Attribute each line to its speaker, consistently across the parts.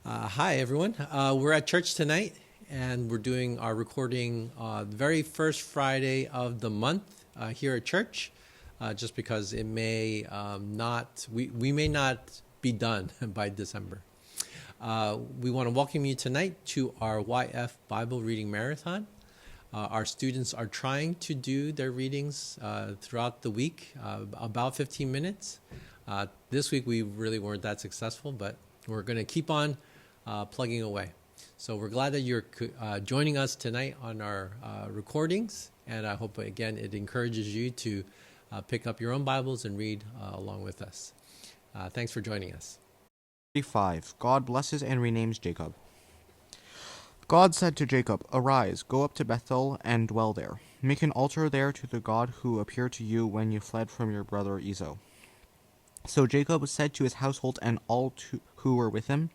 Speaker 1: Hi, everyone. We're at church tonight, and we're doing our recording the very first Friday of the month here at church, just because it may we may not be done by December. We want to welcome you tonight to our YF Bible Reading Marathon. Our students are trying to do their readings throughout the week, about 15 minutes. This week we really weren't that successful, but we're going to keep on plugging away. So we're glad that you're joining us tonight on our recordings, and I hope, again, it encourages you to pick up your own Bibles and read along with us. Thanks for joining us.
Speaker 2: 35. God blesses and renames Jacob. God said to Jacob, "Arise, go up to Bethel and dwell there. Make an altar there to the God who appeared to you when you fled from your brother Esau." So Jacob said to his household and all who were with him,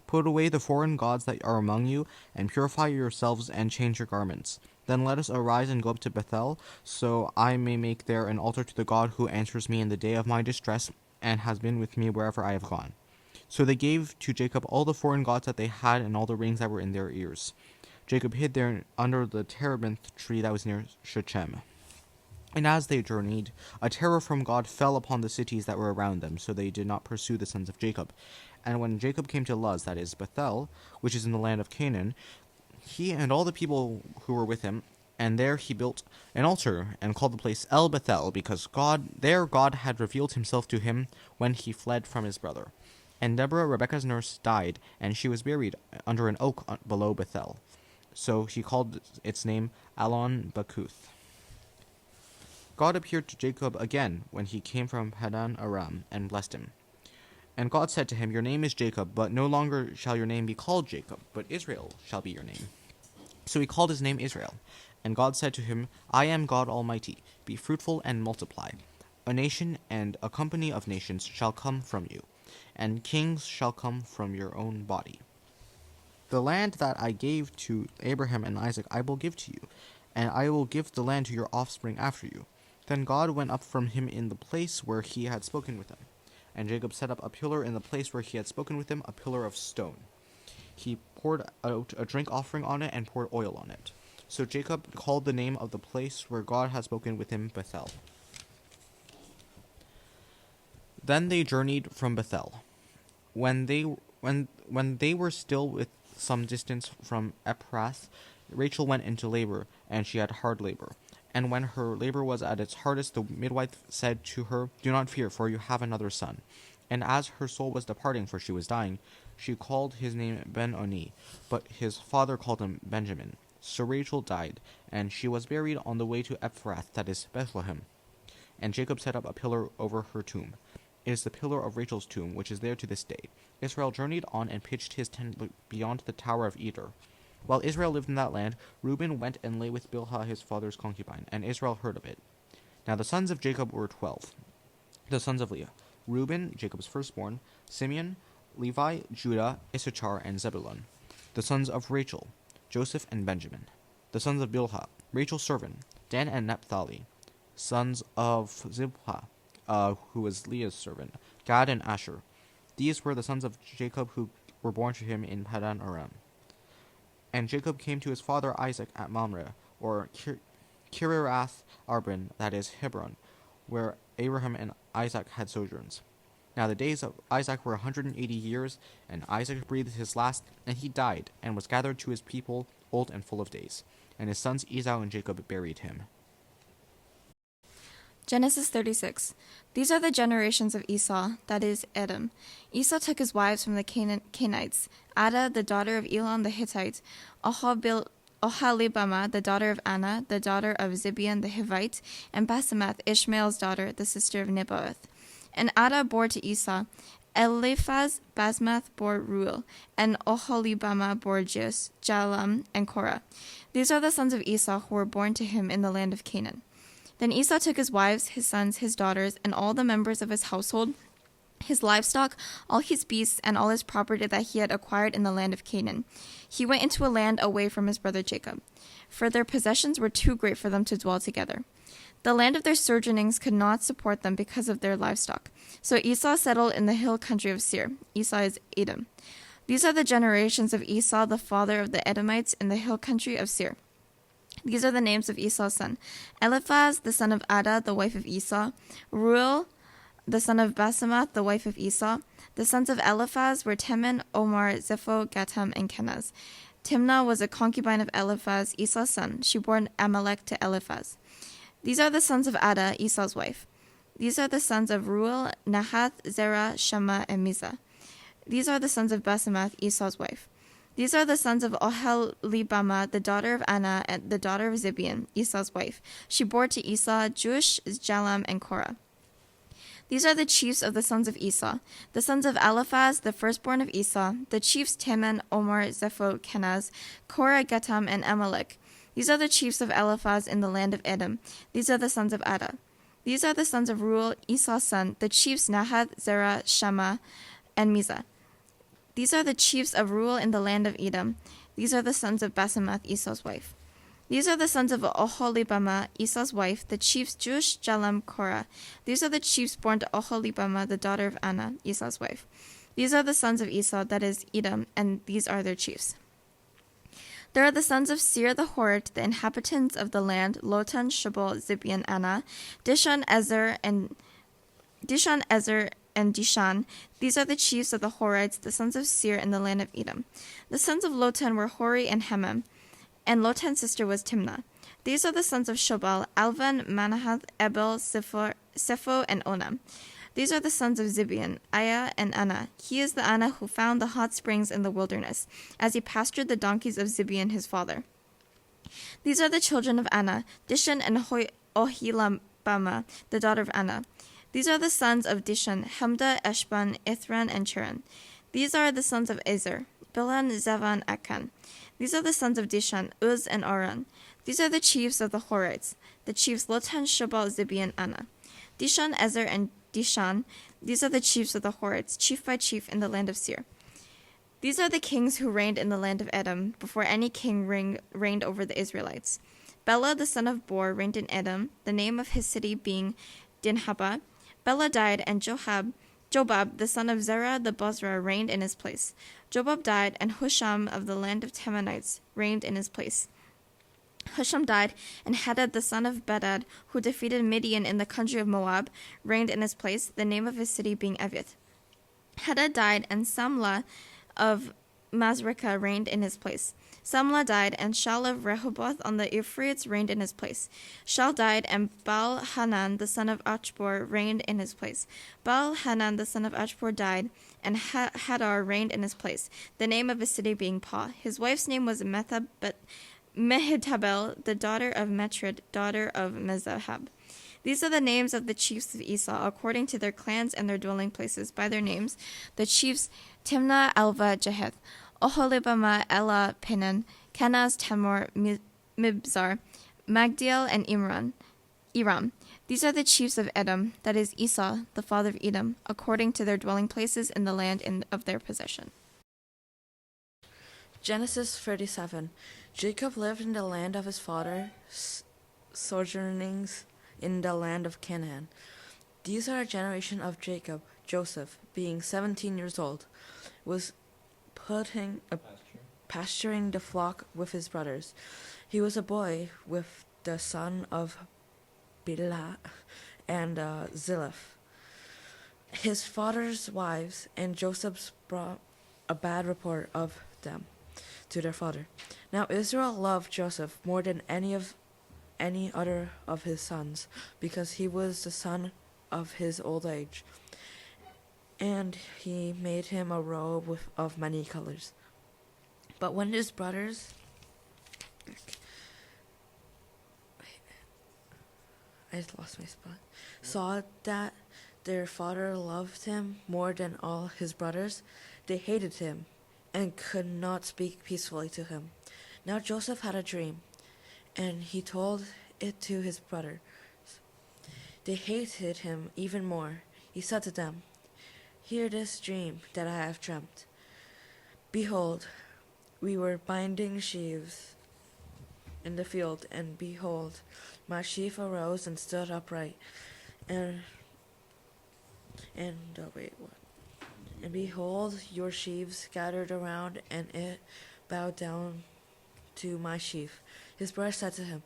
Speaker 2: "Put away the foreign gods that are among you, and purify yourselves and change your garments. Then let us arise and go up to Bethel, so I may make there an altar to the God who answers me in the day of my distress, and has been with me wherever I have gone." So they gave to Jacob all the foreign gods that they had and all the rings that were in their ears. Jacob hid there under the terebinth tree that was near Shechem. And as they journeyed, a terror from God fell upon the cities that were around them, so they did not pursue the sons of Jacob. And when Jacob came to Luz, that is Bethel, which is in the land of Canaan, he and all the people who were with him, and there he built an altar and called the place El Bethel, because God had revealed himself to him when he fled from his brother. And Deborah, Rebekah's nurse, died, and she was buried under an oak below Bethel. So he called its name Allon Bakuth. God appeared to Jacob again when he came from Padan Aram and blessed him. And God said to him, "Your name is Jacob, but no longer shall your name be called Jacob, but Israel shall be your name." So he called his name Israel. And God said to him, "I am God Almighty. Be fruitful and multiply. A nation and a company of nations shall come from you, and kings shall come from your own body. The land that I gave to Abraham and Isaac I will give to you, and I will give the land to your offspring after you." Then God went up from him in the place where he had spoken with him. And Jacob set up a pillar in the place where he had spoken with him, a pillar of stone. He poured out a drink offering on it and poured oil on it. So Jacob called the name of the place where God had spoken with him Bethel. Then they journeyed from Bethel. When they were still with some distance from Ephrath, Rachel went into labor, and she had hard labor. And when her labor was at its hardest, the midwife said to her, "Do not fear, for you have another son." And as her soul was departing, for she was dying, she called his name Ben-Oni, but his father called him Benjamin. So Rachel died, and she was buried on the way to Ephrath, that is Bethlehem. And Jacob set up a pillar over her tomb. It is the pillar of Rachel's tomb, which is there to this day. Israel journeyed on and pitched his tent beyond the tower of Eder. While Israel lived in that land, Reuben went and lay with Bilhah his father's concubine, and Israel heard of it. Now the sons of Jacob were 12. The sons of Leah: Reuben, Jacob's firstborn; Simeon, Levi, Judah, Issachar, and Zebulun. The sons of Rachel: Joseph and Benjamin. The sons of Bilhah: Rachel's servant, Dan and Naphtali. Sons of Zilpah, who was Leah's servant, Gad and Asher. These were the sons of Jacob who were born to him in Padan Aram. And Jacob came to his father Isaac at Mamre, or Kiriath Arbin, that is Hebron, where Abraham and Isaac had sojourns. Now the days of Isaac were 180 years, and Isaac breathed his last, and he died, and was gathered to his people, old and full of days. And his sons Esau and Jacob buried him.
Speaker 3: Genesis 36. These are the generations of Esau, that is, Edom. Esau took his wives from the Canaanites: Adah, the daughter of Elon the Hittite; Oholibamah, the daughter of Anna, the daughter of Zibeon the Hivite; and Basemath, Ishmael's daughter, the sister of Nebaioth. And Adah bore to Esau Eliphaz. Basemath bore Reuel, and Oholibamah bore Jeus, Jalam, and Korah. These are the sons of Esau who were born to him in the land of Canaan. Then Esau took his wives, his sons, his daughters, and all the members of his household, his livestock, all his beasts, and all his property that he had acquired in the land of Canaan. He went into a land away from his brother Jacob, for their possessions were too great for them to dwell together. The land of their sojournings could not support them because of their livestock. So Esau settled in the hill country of Seir. Esau is Edom. These are the generations of Esau, the father of the Edomites, in the hill country of Seir. These are the names of Esau's son: Eliphaz, the son of Ada, the wife of Esau; Reuel, the son of Basemath, the wife of Esau. The sons of Eliphaz were Teman, Omar, Zepho, Gatam, and Kenaz. Timnah was a concubine of Eliphaz, Esau's son. She bore Amalek to Eliphaz. These are the sons of Ada, Esau's wife. These are the sons of Reuel, Nahath, Zerah, Shammah, and Mizah. These are the sons of Basemath, Esau's wife. These are the sons of Oholibamah, the daughter of Anna, and the daughter of Zibeon, Esau's wife. She bore to Esau Jush, Jalam, and Korah. These are the chiefs of the sons of Esau. The sons of Eliphaz, the firstborn of Esau, the chiefs Teman, Omar, Zepho, Kenaz, Korah, Gatam, and Amalek. These are the chiefs of Eliphaz in the land of Edom. These are the sons of Ada. These are the sons of Reuel, Esau's son, the chiefs Nahath, Zerah, Shammah, and Mizah. These are the chiefs of Reuel in the land of Edom. These are the sons of Basemath, Esau's wife. These are the sons of Oholibamah, Esau's wife, the chiefs Jush, Jalam, Korah. These are the chiefs born to Oholibamah, the daughter of Anna, Esau's wife. These are the sons of Esau, that is Edom, and these are their chiefs. There are the sons of Seir the Horite, the inhabitants of the land: Lotan, Shobal, Zibeon, Anna, Dishon, Ezer, and Dishan. These are the chiefs of the Horites, the sons of Seir in the land of Edom. The sons of Lotan were Hori and Hemam, and Lotan's sister was Timnah. These are the sons of Shobal: Alvan, Manahath, Ebel, Sepho, and Onam. These are the sons of Zibeon: Aya and Anna. He is the Anna who found the hot springs in the wilderness, as he pastured the donkeys of Zibeon his father. These are the children of Anna: Dishon and Ohilibamah, the daughter of Anna. These are the sons of Dishon: Hemda, Eshban, Ithran, and Chiran. These are the sons of Ezer: Bilan, Zevan, Akan. These are the sons of Dishon: Uz and Aran. These are the chiefs of the Horites, the chiefs Lotan, Shobal, Zibeon, Anna. Dishon, Ezer, and Dishan. These are the chiefs of the Horites, chief by chief in the land of Seir. These are the kings who reigned in the land of Edom, before any king reigned over the Israelites. Bela, the son of Bor, reigned in Edom, the name of his city being Dinhabah. Bela died, and Jobab, the son of Zerah the Bozrah, reigned in his place. Jobab died, and Husham of the land of Temanites reigned in his place. Husham died, and Hadad the son of Bedad, who defeated Midian in the country of Moab, reigned in his place, the name of his city being Evith. Hadad died, and Samlah of Masrekah reigned in his place. Samlah died, and Shal of Rehoboth on the Euphrates reigned in his place. Shal died, and Baal-Hanan the son of Achbor reigned in his place. Baal-Hanan the son of Achbor died, and Hadar reigned in his place, the name of his city being Pah. His wife's name was Mehetabel, the daughter of Metrid, daughter of Mezahab. These are the names of the chiefs of Esau, according to their clans and their dwelling places, by their names: the chiefs Timnah, Alva, Jeheth, Oholibamah, Elah, Pinan, Kenaz, Tamor, Mibzar, Magdiel, and Iram. These are the chiefs of Edom, that is Esau, the father of Edom, according to their dwelling places in the land of their possession.
Speaker 4: Genesis 37. Jacob lived in the land of his father, sojournings in the land of Canaan. These are a generation of Jacob. Joseph, being 17 years old, was pasturing the flock with his brothers. He was a boy with the son of Bilhah and Zilpah, his father's wives, and Joseph's brought a bad report of them to their father. Now Israel loved Joseph more than any other of his sons, because he was the son of his old age, and he made him a robe of many colors. But when his brothers saw that their father loved him more than all his brothers, they hated him and could not speak peacefully to him. Now Joseph had a dream, and he told it to his brothers. They hated him even more. He said to them, "Hear this dream that I have dreamt. Behold, we were binding sheaves in the field, and behold, my sheaf arose and stood upright, and wait, what? And behold, your sheaves scattered around, and it bowed down to my sheaf. His brother said to him,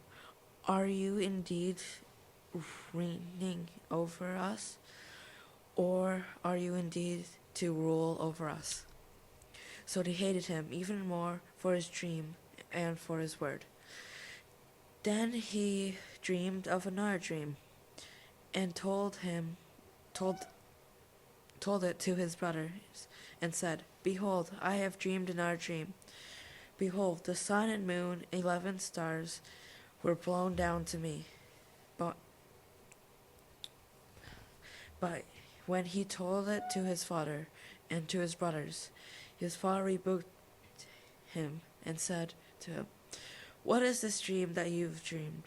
Speaker 4: Are you indeed reigning over us? Or are you indeed to rule over us? So they hated him even more for his dream and for his word. Then he dreamed of another dream, and told it to his brothers, and said, Behold, I have dreamed another dream. Behold, the sun and moon, 11 stars, were blown down to me. But when he told it to his father and to his brothers, his father rebuked him and said to him, What is this dream that you've dreamed?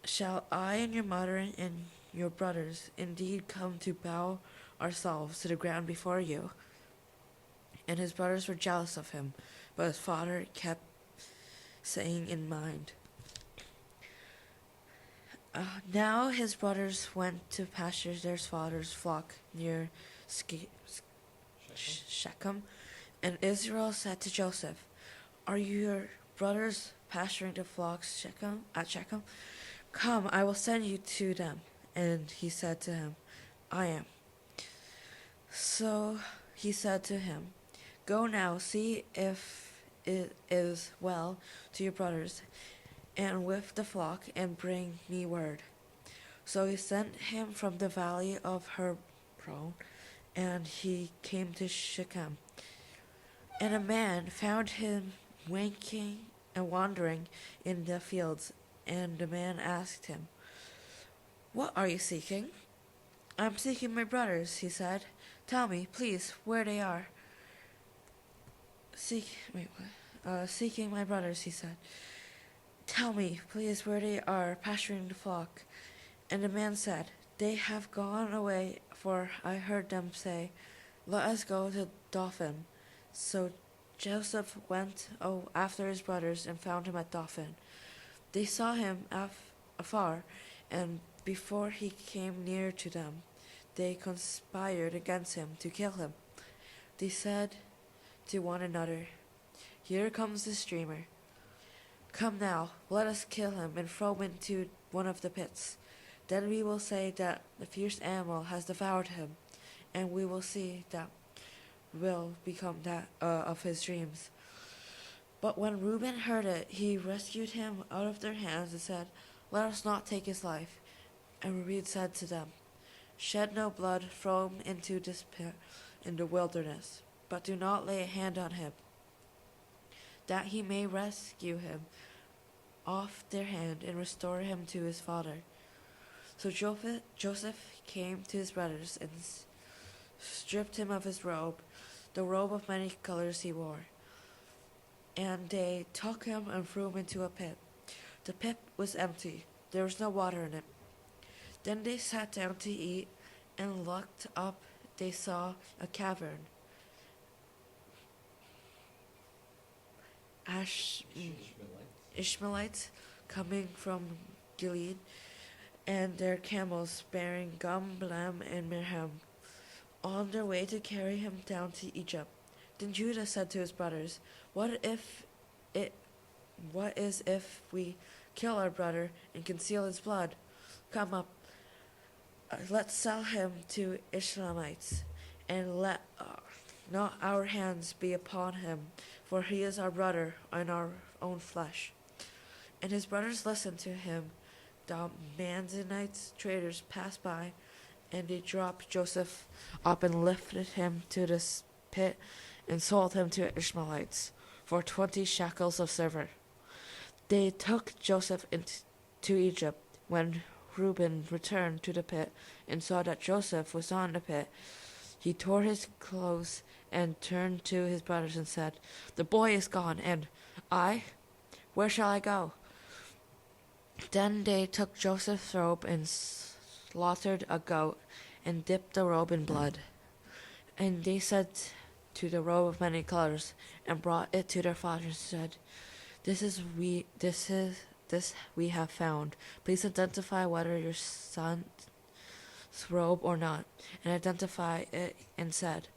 Speaker 4: Shall I and your mother and your brothers indeed come to bow ourselves to the ground before you? And his brothers were jealous of him, but his father kept saying in mind. Now his brothers went to pasture their father's flock near Shechem, and Israel said to Joseph, Are your brothers pasturing the flocks at Shechem? Come, I will send you to them. And he said to him, I am. So he said to him, Go now, see if it is well to your brothers, and with the flock, and bring me word. So he sent him from the valley of Hebron, and he came to Shechem. And a man found him winking and wandering in the fields, and the man asked him, What are you seeking? I'm seeking my brothers, he said. Tell me, please, where they are. Seeking my brothers, he said. Tell me, please, where they are, pasturing the flock. And the man said, They have gone away, for I heard them say, Let us go to Dothan. So Joseph went after his brothers and found him at Dothan. They saw him afar, and before he came near to them, they conspired against him to kill him. They said to one another, Here comes the dreamer. Come now, let us kill him and throw him into one of the pits. Then we will say that the fierce animal has devoured him, and we will see that will become that of his dreams. But when Reuben heard it, he rescued him out of their hands and said, Let us not take his life. And Reuben said to them, Shed no blood, throw him into this pit in the wilderness, but do not lay a hand on him, that he may rescue him off their hand and restore him to his father. So Joseph came to his brothers and stripped him of his robe, the robe of many colors he wore. And they took him and threw him into a pit. The pit was empty, there was no water in it. Then they sat down to eat, and looked up, they saw a cavern. Ishmaelites coming from Gilead, and their camels bearing gum, blam, and merhem, on their way to carry him down to Egypt. Then Judah said to his brothers, What is if we kill our brother and conceal his blood? Come up, let's sell him to Ishmaelites, and let not our hands be upon him, for he is our brother and our own flesh. And his brothers listened to him. The Manzanites traders passed by, and they dropped Joseph up and lifted him to this pit and sold him to Ishmaelites for 20 shekels of silver. They took Joseph into Egypt. When Reuben returned to the pit and saw that Joseph was on the pit, he tore his clothes and turned to his brothers and said, The boy is gone, and I? Where shall I go? Then they took Joseph's robe and slaughtered a goat and dipped the robe in blood. And they said to the robe of many colors and brought it to their father and said, This we have found. Please identify whether your son robe or not, and identified it and said,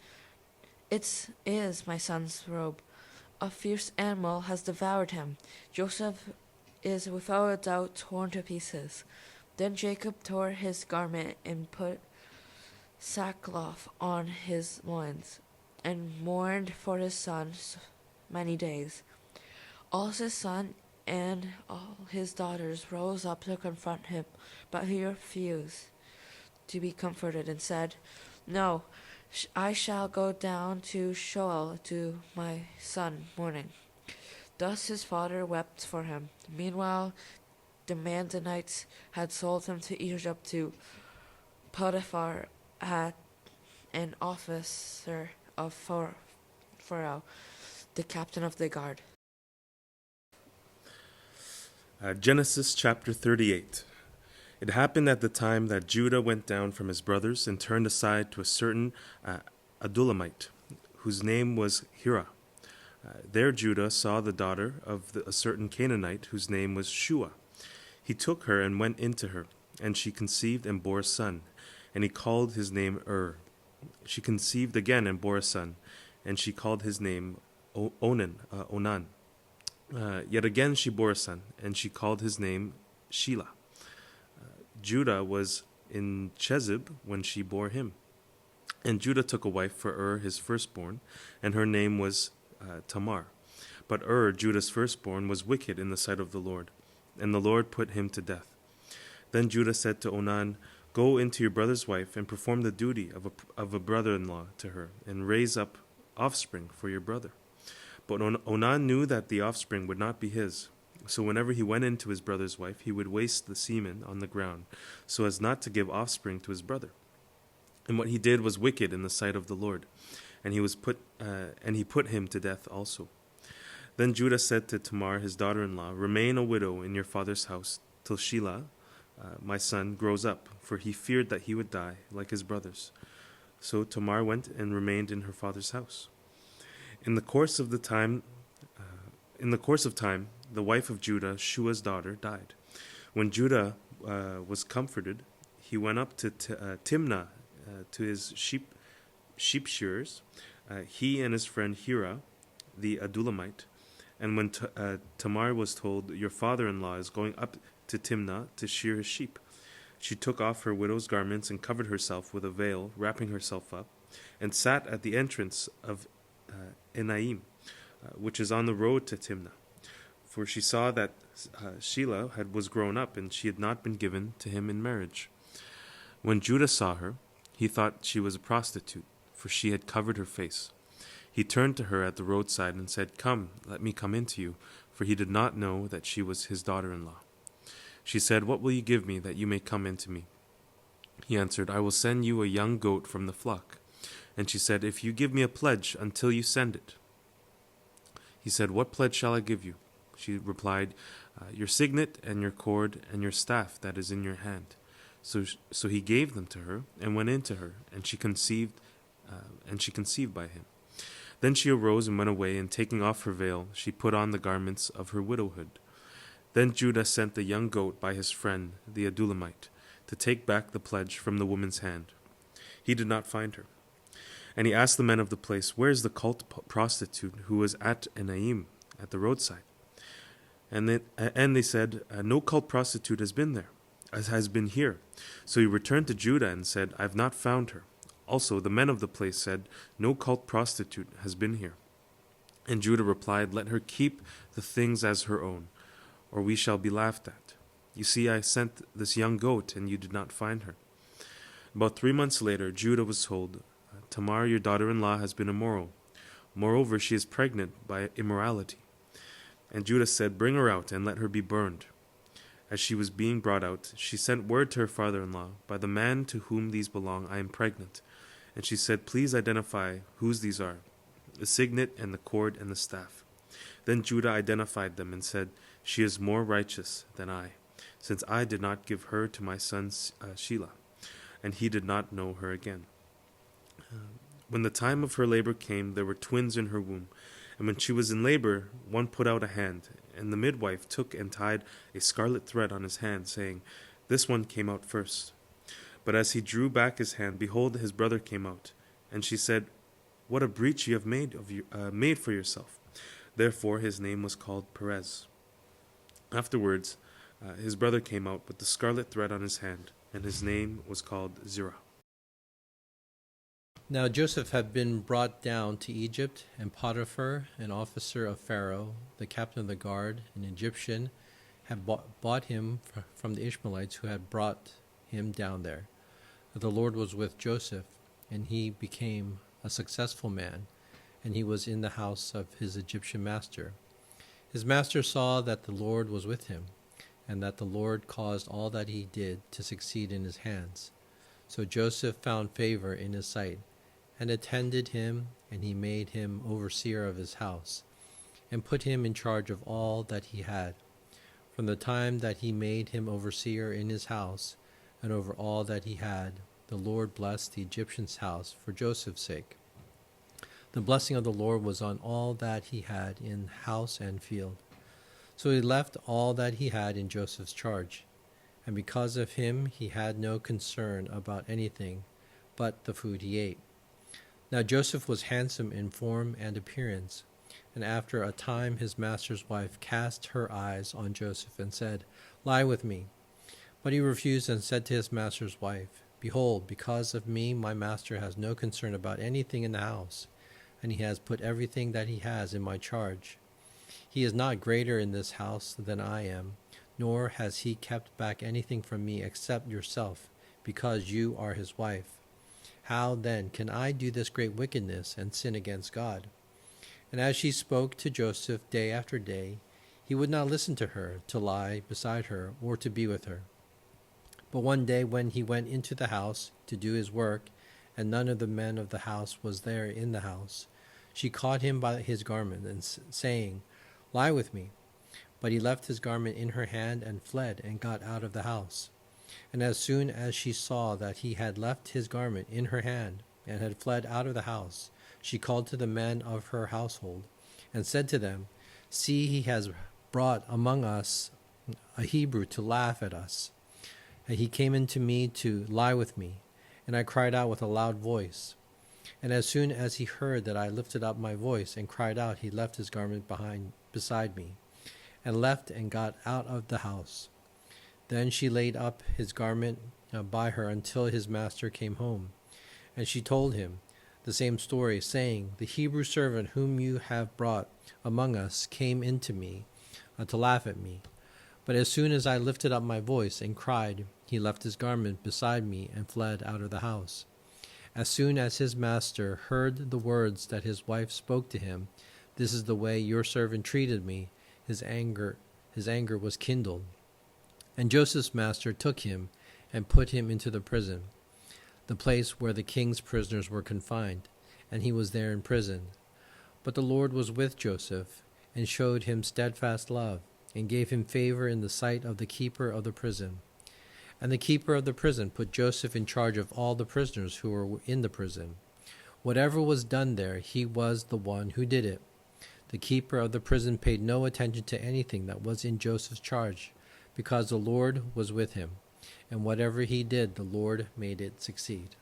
Speaker 4: "It is my son's robe. A fierce animal has devoured him. Joseph is without a doubt torn to pieces." Then Jacob tore his garment and put sackcloth on his loins, and mourned for his son many days. All his son and all his daughters rose up to confront him, but he refused to be comforted and said, "No, I shall go down to Sheol to my son mourning." Thus his father wept for him. Meanwhile, the Midianites had sold him to Egypt to Potiphar, an officer of Pharaoh, the captain of the guard.
Speaker 5: Genesis chapter 38. It happened at the time that Judah went down from his brothers and turned aside to a certain Adullamite, whose name was Hira. There Judah saw the daughter of a certain Canaanite, whose name was Shua. He took her and went into her, and she conceived and bore a son, and he called his name She conceived again and bore a son, and she called his name Onan. Yet again she bore a son, and she called his name Shelah. Judah was in Chezib when she bore him. And Judah took a wife for his firstborn, and her name was Tamar. But Judah's firstborn, was wicked in the sight of the Lord, and the Lord put him to death. Then Judah said to Onan, "Go into your brother's wife, and perform the duty of a brother-in-law to her, and raise up offspring for your brother." But Onan knew that the offspring would not be his. So whenever he went into his brother's wife, he would waste the semen on the ground, so as not to give offspring to his brother. And what he did was wicked in the sight of the Lord, and he put him to death also. Then Judah said to Tamar, his daughter-in-law, "Remain a widow in your father's house till Shelah, my son, grows up," for he feared that he would die like his brothers. So Tamar went and remained in her father's house. In the course of time, the wife of Judah, Shua's daughter, died. When Judah was comforted, he went up to Timnah to his sheep shearers, he and his friend Hira, the Adullamite. And when Tamar was told, "Your father-in-law is going up to Timnah to shear his sheep," she took off her widow's garments and covered herself with a veil, wrapping herself up, and sat at the entrance of Enaim, which is on the road to Timnah. For she saw that Shelah was grown up, and she had not been given to him in marriage. When Judah saw her, he thought she was a prostitute, for she had covered her face. He turned to her at the roadside and said, "Come, let me come in to you," for he did not know that she was his daughter-in-law. She said, "What will you give me that you may come in to me?" He answered, "I will send you a young goat from the flock." And she said, "If you give me a pledge until you send it." He said, "What pledge shall I give you?" She replied, "Your signet and your cord and your staff that is in your hand." So he gave them to her and went in to her, and she conceived by him. Then she arose and went away, and taking off her veil, she put on the garments of her widowhood. Then Judah sent the young goat by his friend, the Adullamite, to take back the pledge from the woman's hand. He did not find her. And he asked the men of the place, "Where is the cult prostitute who was at Enaim, at the roadside?" And they said, "No cult prostitute has been here." So he returned to Judah and said, "I have not found her." Also the men of the place said, "No cult prostitute has been here." And Judah replied, "Let her keep the things as her own, or we shall be laughed at. You see, I sent this young goat, and you did not find her." About 3 months later, Judah was told, "Tamar, your daughter-in-law, has been immoral. Moreover, she is pregnant by immorality." And Judah said, "Bring her out, and let her be burned." As she was being brought out, she sent word to her father-in-law, "By the man to whom these belong, I am pregnant." And she said, "Please identify whose these are, the signet and the cord and the staff." Then Judah identified them and said, "She is more righteous than I, since I did not give her to my son Shelah." And he did not know her again. When the time of her labor came, there were twins in her womb. And when she was in labor, one put out a hand, and the midwife took and tied a scarlet thread on his hand, saying, "This one came out first." But as he drew back his hand, behold, his brother came out. And she said, What a breach you have made for yourself. Therefore his name was called Perez. Afterwards, his brother came out with the scarlet thread on his hand, and his name was called Zerah.
Speaker 1: Now Joseph had been brought down to Egypt, and Potiphar, an officer of Pharaoh, the captain of the guard, an Egyptian, had bought him from the Ishmaelites who had brought him down there. The Lord was with Joseph, and he became a successful man, and he was in the house of his Egyptian master. His master saw that the Lord was with him, and that the Lord caused all that he did to succeed in his hands. So Joseph found favor in his sight, and attended him, and he made him overseer of his house, and put him in charge of all that he had. From the time that he made him overseer in his house, and over all that he had, the Lord blessed the Egyptian's house for Joseph's sake. The blessing of the Lord was on all that he had in house and field. So he left all that he had in Joseph's charge, and because of him he had no concern about anything but the food he ate. Now Joseph was handsome in form and appearance, and after a time his master's wife cast her eyes on Joseph and said, Lie with me. But he refused and said to his master's wife, Behold, because of me my master has no concern about anything in the house, and he has put everything that he has in my charge. He is not greater in this house than I am, nor has he kept back anything from me except yourself, because you are his wife. How then can I do this great wickedness and sin against God? And as she spoke to Joseph day after day, he would not listen to her, to lie beside her, or to be with her. But one day when he went into the house to do his work, and none of the men of the house was there in the house, she caught him by his garment, and saying, Lie with me. But he left his garment in her hand and fled, and got out of the house. And as soon as she saw that he had left his garment in her hand, and had fled out of the house, she called to the men of her household, and said to them, See, he has brought among us a Hebrew to laugh at us. And he came in to me to lie with me, and I cried out with a loud voice. And as soon as he heard that I lifted up my voice and cried out, he left his garment beside me, and left and got out of the house. Then she laid up his garment by her until his master came home. And she told him the same story, saying, The Hebrew servant whom you have brought among us came in to me to laugh at me. But as soon as I lifted up my voice and cried, he left his garment beside me and fled out of the house. As soon as his master heard the words that his wife spoke to him, This is the way your servant treated me, his anger was kindled. And Joseph's master took him and put him into the prison, the place where the king's prisoners were confined, and he was there in prison. But the Lord was with Joseph, and showed him steadfast love, and gave him favor in the sight of the keeper of the prison. And the keeper of the prison put Joseph in charge of all the prisoners who were in the prison. Whatever was done there, he was the one who did it. The keeper of the prison paid no attention to anything that was in Joseph's charge, because the Lord was with him, and whatever he did, the Lord made it succeed.